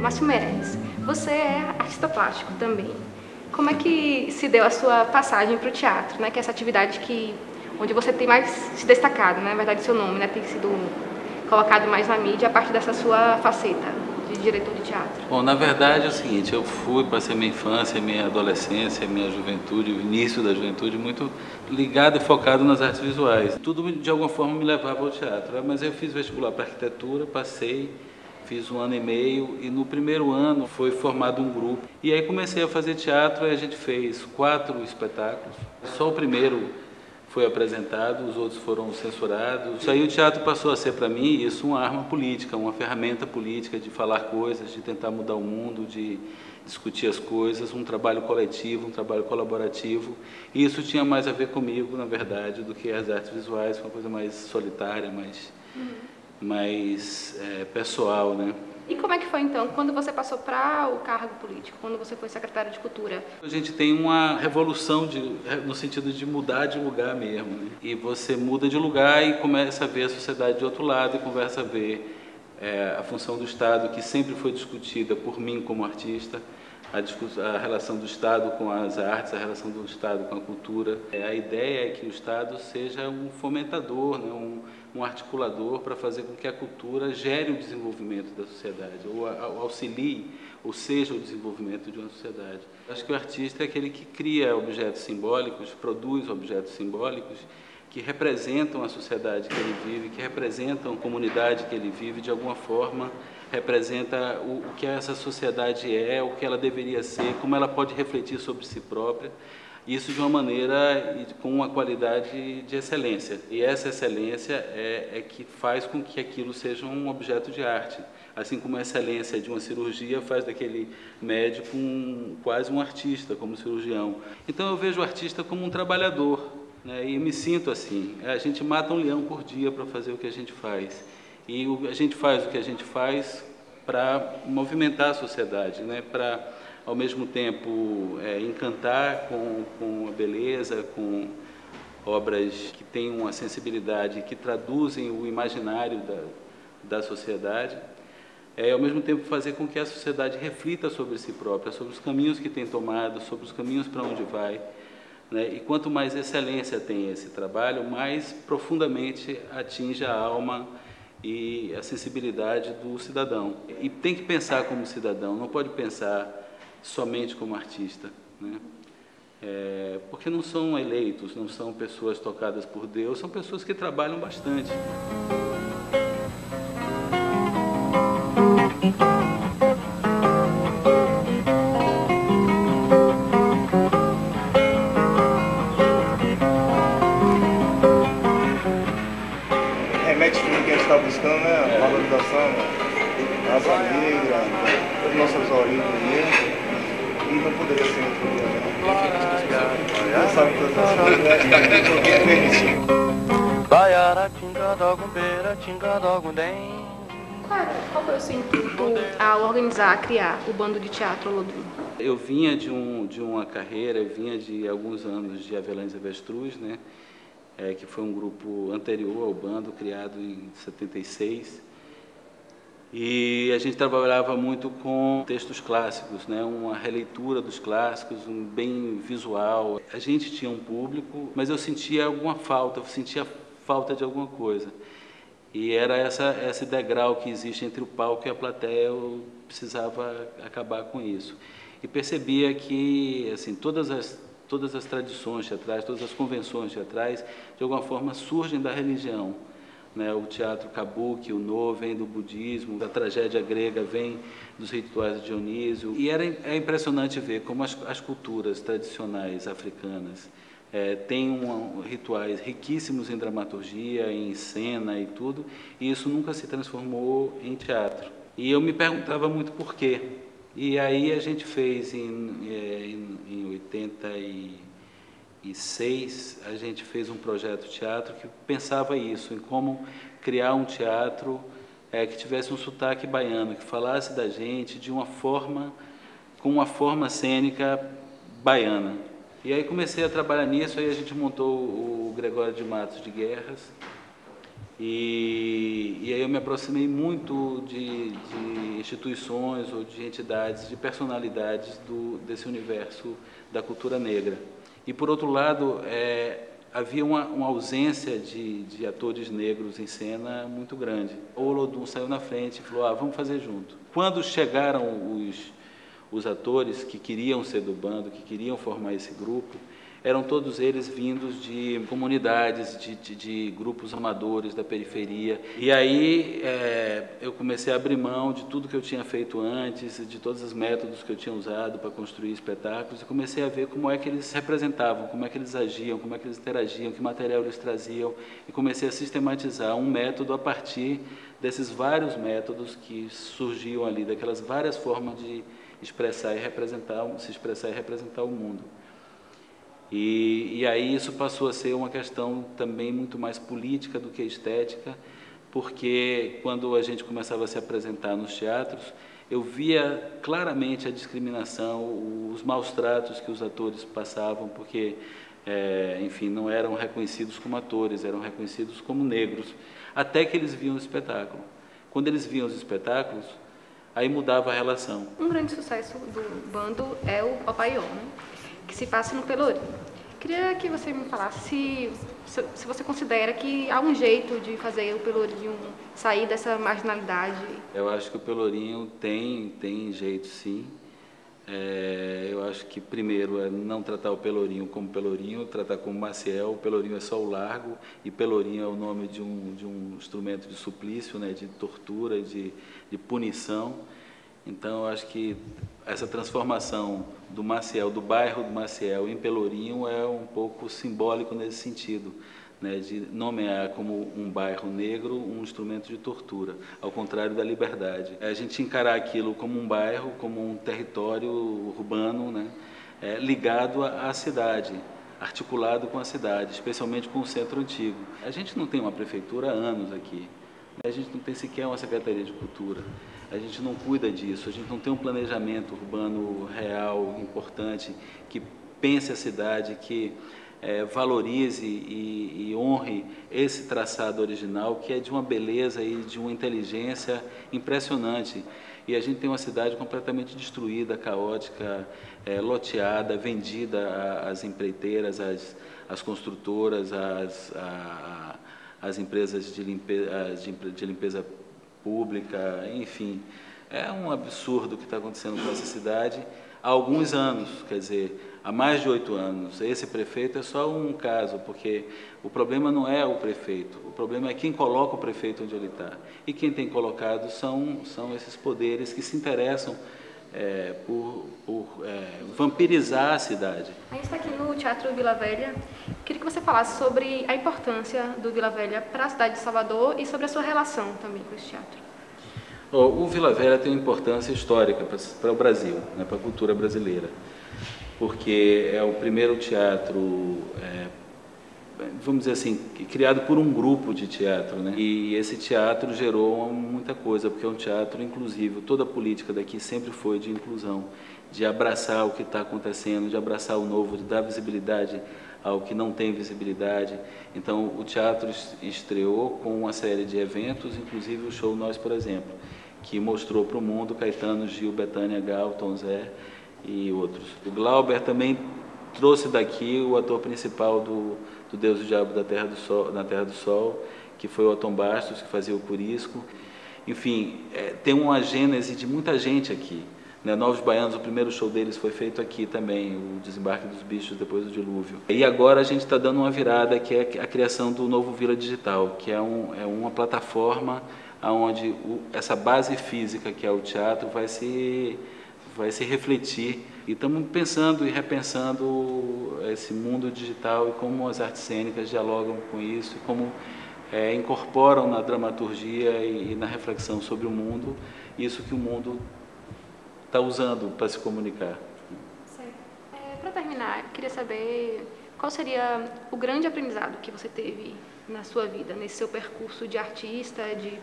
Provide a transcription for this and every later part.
Márcio Meirelles, você é artista plástico também. Como é que se deu a sua passagem para o teatro, né? Que é essa atividade onde você tem mais se destacado, né? Na verdade, seu nome, né, tem sido colocado mais na mídia a partir dessa sua faceta de diretor de teatro. Bom, na verdade é o seguinte, eu passei minha infância, minha adolescência, minha juventude, o início da juventude muito ligado e focado nas artes visuais. Tudo de alguma forma me levava ao teatro, mas eu fiz vestibular para arquitetura, passei, fiz 1 ano e meio e no primeiro ano foi formado um grupo. E aí comecei a fazer teatro e a gente fez 4 espetáculos. Só o primeiro foi apresentado, os outros foram censurados. Isso aí o teatro passou a ser para mim isso uma arma política, uma ferramenta política de falar coisas, de tentar mudar o mundo, de discutir as coisas, um trabalho coletivo, um trabalho colaborativo. E isso tinha mais a ver comigo, na verdade, do que as artes visuais, uma coisa mais solitária, mais pessoal, né? E como é que foi, então, quando você passou para o cargo político, quando você foi secretário de Cultura? A gente tem uma revolução no sentido de mudar de lugar mesmo, né? E você muda de lugar e começa a ver a sociedade de outro lado e começa a ver a função do Estado, que sempre foi discutida por mim como artista, a relação do Estado com as artes, a relação do Estado com a cultura. A ideia é que o Estado seja um fomentador, né? um articulador para fazer com que a cultura gere o desenvolvimento da sociedade, ou auxilie, ou seja, o desenvolvimento de uma sociedade. Acho que o artista é aquele que cria objetos simbólicos, produz objetos simbólicos que representam a sociedade que ele vive, que representam a comunidade que ele vive, de alguma forma representa o que essa sociedade é, o que ela deveria ser, como ela pode refletir sobre si própria, isso de uma maneira e com uma qualidade de excelência. E essa excelência é que faz com que aquilo seja um objeto de arte. Assim como a excelência de uma cirurgia faz daquele médico quase um artista, como cirurgião. Então eu vejo o artista como um trabalhador, né? E me sinto assim. A gente mata um leão por dia para fazer o que a gente faz. E a gente faz o que a gente faz para movimentar a sociedade, né? Para, ao mesmo tempo, encantar com a beleza, com obras que têm uma sensibilidade, que traduzem o imaginário da sociedade, ao mesmo tempo fazer com que a sociedade reflita sobre si própria, sobre os caminhos que tem tomado, sobre os caminhos para onde vai, né? E quanto mais excelência tem esse trabalho, mais profundamente atinge a alma e a sensibilidade do cidadão. E tem que pensar como cidadão, não pode pensar somente como artista, né? Porque não são eleitos, não são pessoas tocadas por Deus, são pessoas que trabalham bastante. Remete tudo que a gente está buscando, né? A valorização da raça negra, das nossas origens mesmo. E não poderia ser outro dia, né? Deus sabe todas as coisas, né? Porque é permitido. Qual foi o seu intuito ao organizar, criar o Bando de Teatro Olodum? Eu vinha de uma carreira, eu vinha de alguns anos de Avelães Avestruz, né? Que foi um grupo anterior ao Bando, criado em 76. E a gente trabalhava muito com textos clássicos, né? Uma releitura dos clássicos, bem visual. A gente tinha um público, mas eu sentia alguma falta, eu sentia falta de alguma coisa. E era esse degrau que existe entre o palco e a plateia, eu precisava acabar com isso. E percebia que assim, todas as tradições teatrais, todas as convenções teatrais, de alguma forma surgem da religião, né? O teatro kabuki, o no, vem do budismo, a tragédia grega vem dos rituais de Dionísio. E é impressionante ver como as culturas tradicionais africanas têm rituais riquíssimos em dramaturgia, em cena e tudo, e isso nunca se transformou em teatro. E eu me perguntava muito por quê. E aí a gente fez em 86, a gente fez um projeto de teatro que pensava isso, em como criar um teatro que tivesse um sotaque baiano, que falasse da gente de uma forma, com uma forma cênica baiana. E aí comecei a trabalhar nisso, aí a gente montou o Gregório de Matos de Guerras, E aí eu me aproximei muito de instituições ou de entidades, de personalidades desse universo da cultura negra. E, por outro lado, havia uma ausência de atores negros em cena muito grande. O Olodum saiu na frente e falou, vamos fazer junto. Quando chegaram os atores que queriam ser do bando, que queriam formar esse grupo, eram todos eles vindos de comunidades, de grupos amadores da periferia. E aí eu comecei a abrir mão de tudo que eu tinha feito antes, de todos os métodos que eu tinha usado para construir espetáculos, e comecei a ver como é que eles se representavam, como é que eles agiam, como é que eles interagiam, que material eles traziam, e comecei a sistematizar um método a partir desses vários métodos que surgiam ali, daquelas várias formas de expressar e representar, se expressar e representar o mundo. E aí isso passou a ser uma questão também muito mais política do que estética, porque quando a gente começava a se apresentar nos teatros, eu via claramente a discriminação, os maus tratos que os atores passavam, porque, enfim, não eram reconhecidos como atores, eram reconhecidos como negros, até que eles viam o espetáculo. Quando eles viam os espetáculos, aí mudava a relação. Um grande sucesso do bando é o Opaiô, né? Que se passa no Pelourinho. Queria que você me falasse se você considera que há um jeito de fazer o Pelourinho sair dessa marginalidade. Eu acho que o Pelourinho tem jeito, sim. Eu acho que, primeiro, é não tratar o Pelourinho como Pelourinho, tratar como Maciel. O Pelourinho é só o largo, e Pelourinho é o nome de um instrumento de suplício, né, de tortura, de punição. Então, eu acho que essa transformação do Maciel, do bairro do Maciel em Pelourinho, é um pouco simbólico nesse sentido, né, de nomear como um bairro negro um instrumento de tortura, ao contrário da liberdade. A gente encarar aquilo como um bairro, como um território urbano, né, ligado à cidade, articulado com a cidade, especialmente com o centro antigo. A gente não tem uma prefeitura há anos aqui. A gente não tem sequer uma Secretaria de Cultura, a gente não cuida disso, a gente não tem um planejamento urbano real, importante, que pense a cidade, que valorize e honre esse traçado original, que é de uma beleza e de uma inteligência impressionante. E a gente tem uma cidade completamente destruída, caótica, loteada, vendida às empreiteiras, às construtoras, às empresas de limpeza pública, enfim. É um absurdo o que está acontecendo com essa cidade há alguns anos, quer dizer, há mais de 8 anos. Esse prefeito é só um caso, porque o problema não é o prefeito, o problema é quem coloca o prefeito onde ele está. E quem tem colocado são esses poderes que se interessam por vampirizar a cidade. A gente está aqui no Teatro Vila Velha. Queria que você falasse sobre a importância do Vila Velha para a cidade de Salvador e sobre a sua relação também com esse teatro. O Vila Velha tem uma importância histórica para o Brasil, né, para a cultura brasileira, porque é o primeiro teatro, vamos dizer assim, criado por um grupo de teatro, né? E esse teatro gerou muita coisa, porque é um teatro inclusivo. Toda a política daqui sempre foi de inclusão, de abraçar o que está acontecendo, de abraçar o novo, de dar visibilidade ao que não tem visibilidade. Então, o teatro estreou com uma série de eventos, inclusive o show Nós, por exemplo, que mostrou para o mundo Caetano, Gil, Bethânia, Gal, Tom Zé e outros. O Glauber também trouxe daqui o ator principal do Deus e o Diabo na Terra do Sol, que foi o Otom Bastos, que fazia o Curisco. Enfim, tem uma gênese de muita gente aqui. Né? Novos Baianos, o primeiro show deles foi feito aqui também, o Desembarque dos Bichos depois do Dilúvio. E agora a gente está dando uma virada, que é a criação do novo Vila Digital, que é uma plataforma onde essa base física que é o teatro vai se refletir. E estamos pensando e repensando esse mundo digital e como as artes cênicas dialogam com isso, e como incorporam na dramaturgia e na reflexão sobre o mundo isso que o mundo está usando para se comunicar. Para terminar, eu queria saber qual seria o grande aprendizado que você teve na sua vida, nesse seu percurso de artista, de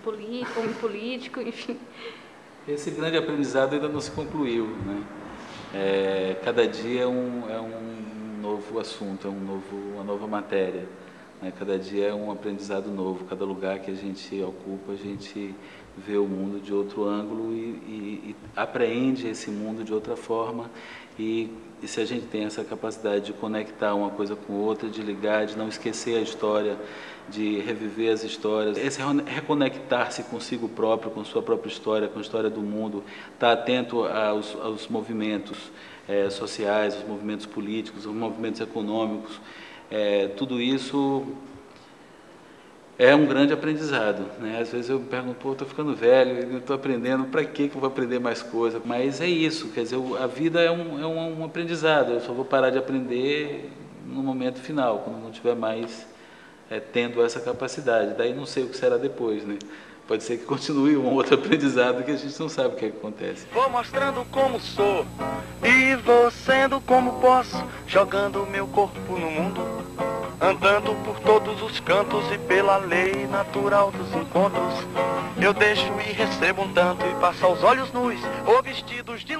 homem político, enfim. Esse grande aprendizado ainda não se concluiu, né? Cada dia é um novo assunto, uma nova matéria, né? Cada dia é um aprendizado novo, cada lugar que a gente ocupa, a gente vê o mundo de outro ângulo e apreende esse mundo de outra forma. E se a gente tem essa capacidade de conectar uma coisa com outra, de ligar, de não esquecer a história, de reviver as histórias, esse reconectar-se consigo próprio, com sua própria história, com a história do mundo, estar atento aos movimentos sociais, aos movimentos políticos, aos movimentos econômicos, tudo isso é um grande aprendizado, né? Às vezes eu me pergunto, pô, estou ficando velho, eu estou aprendendo, para que eu vou aprender mais coisa? Mas é isso, quer dizer, a vida é um aprendizado, eu só vou parar de aprender no momento final, quando não tiver mais tendo essa capacidade. Daí não sei o que será depois, né? Pode ser que continue um outro aprendizado que a gente não sabe o que acontece. Vou mostrando como sou e vou sendo como posso, jogando meu corpo no mundo, andando por todos os cantos e pela lei natural dos encontros. Eu deixo e recebo um tanto e passo aos olhos nus ou vestidos de